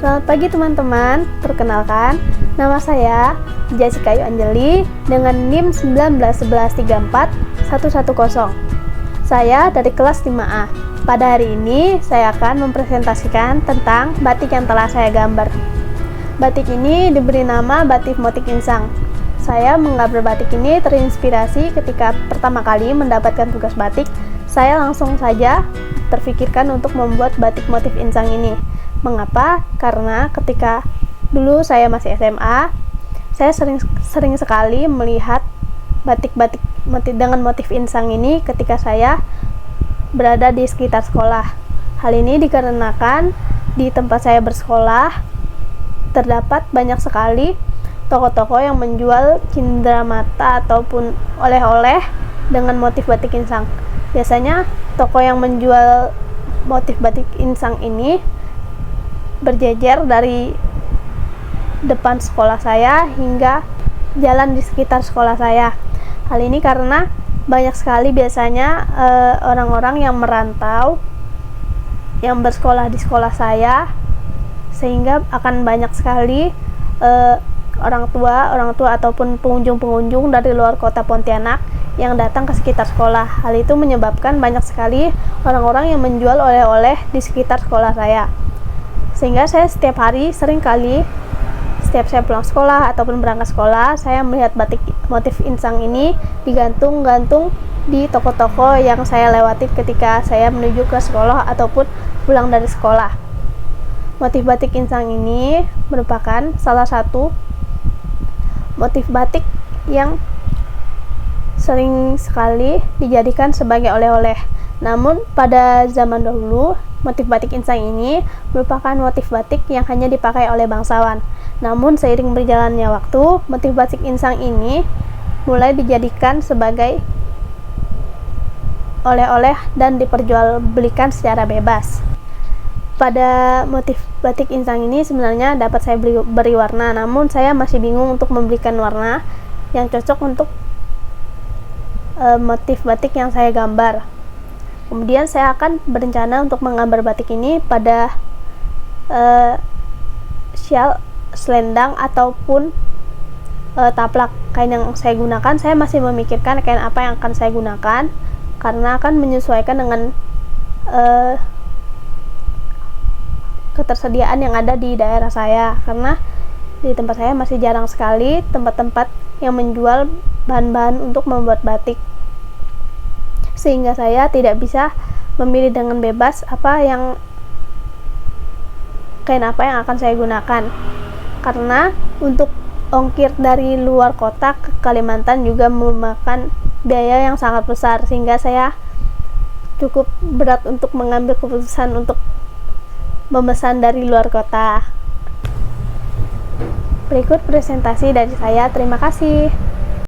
Selamat pagi teman-teman, perkenalkan nama saya Jessica Ayu Anjeli dengan NIM 191134110. Saya dari kelas 5A. Pada hari ini saya akan mempresentasikan tentang batik yang telah saya gambar. Batik ini diberi nama batik motif insang. Saya menggambar batik ini terinspirasi ketika pertama kali mendapatkan tugas batik. Saya langsung saja terfikirkan untuk membuat batik motif insang ini. Mengapa? Karena ketika dulu saya masih SMA, saya sering sekali melihat batik-batik dengan motif insang ini ketika saya berada di sekitar sekolah. Hal ini dikarenakan di tempat saya bersekolah terdapat banyak sekali toko-toko yang menjual cindramata ataupun oleh-oleh dengan motif batik insang. Biasanya toko yang menjual motif batik insang ini berjejer dari depan sekolah saya hingga jalan di sekitar sekolah saya. Hal ini karena banyak sekali biasanya orang-orang yang merantau yang bersekolah di sekolah saya, sehingga akan banyak sekali orang tua ataupun pengunjung-pengunjung dari luar kota Pontianak yang datang ke sekitar sekolah. Hal itu menyebabkan banyak sekali orang-orang yang menjual oleh-oleh di sekitar sekolah saya. Sehingga saya setiap hari setiap saya pulang sekolah ataupun berangkat sekolah, saya melihat batik motif insang ini digantung-gantung di toko-toko yang saya lewati ketika saya menuju ke sekolah ataupun pulang dari sekolah. Motif batik insang ini merupakan salah satu motif batik yang sering sekali dijadikan sebagai oleh-oleh. Namun pada zaman dahulu, motif batik insang ini merupakan motif batik yang hanya dipakai oleh bangsawan. Namun seiring berjalannya waktu, motif batik insang ini mulai dijadikan sebagai oleh-oleh dan diperjualbelikan secara bebas. Pada motif batik insang ini sebenarnya dapat saya beri warna, namun saya masih bingung untuk memberikan warna yang cocok untuk motif batik yang saya gambar. Kemudian saya akan berencana untuk menggambar batik ini pada syal, selendang ataupun taplak. Kain yang saya gunakan, saya masih memikirkan kain apa yang akan saya gunakan karena akan menyesuaikan dengan ketersediaan yang ada di daerah saya, karena di tempat saya masih jarang sekali tempat-tempat yang menjual bahan-bahan untuk membuat batik, sehingga saya tidak bisa memilih dengan bebas kain apa yang akan saya gunakan, karena untuk ongkir dari luar kota ke Kalimantan juga memakan biaya yang sangat besar, sehingga saya cukup berat untuk mengambil keputusan untuk memesan dari luar kota. Berikut presentasi dari saya. Terima kasih.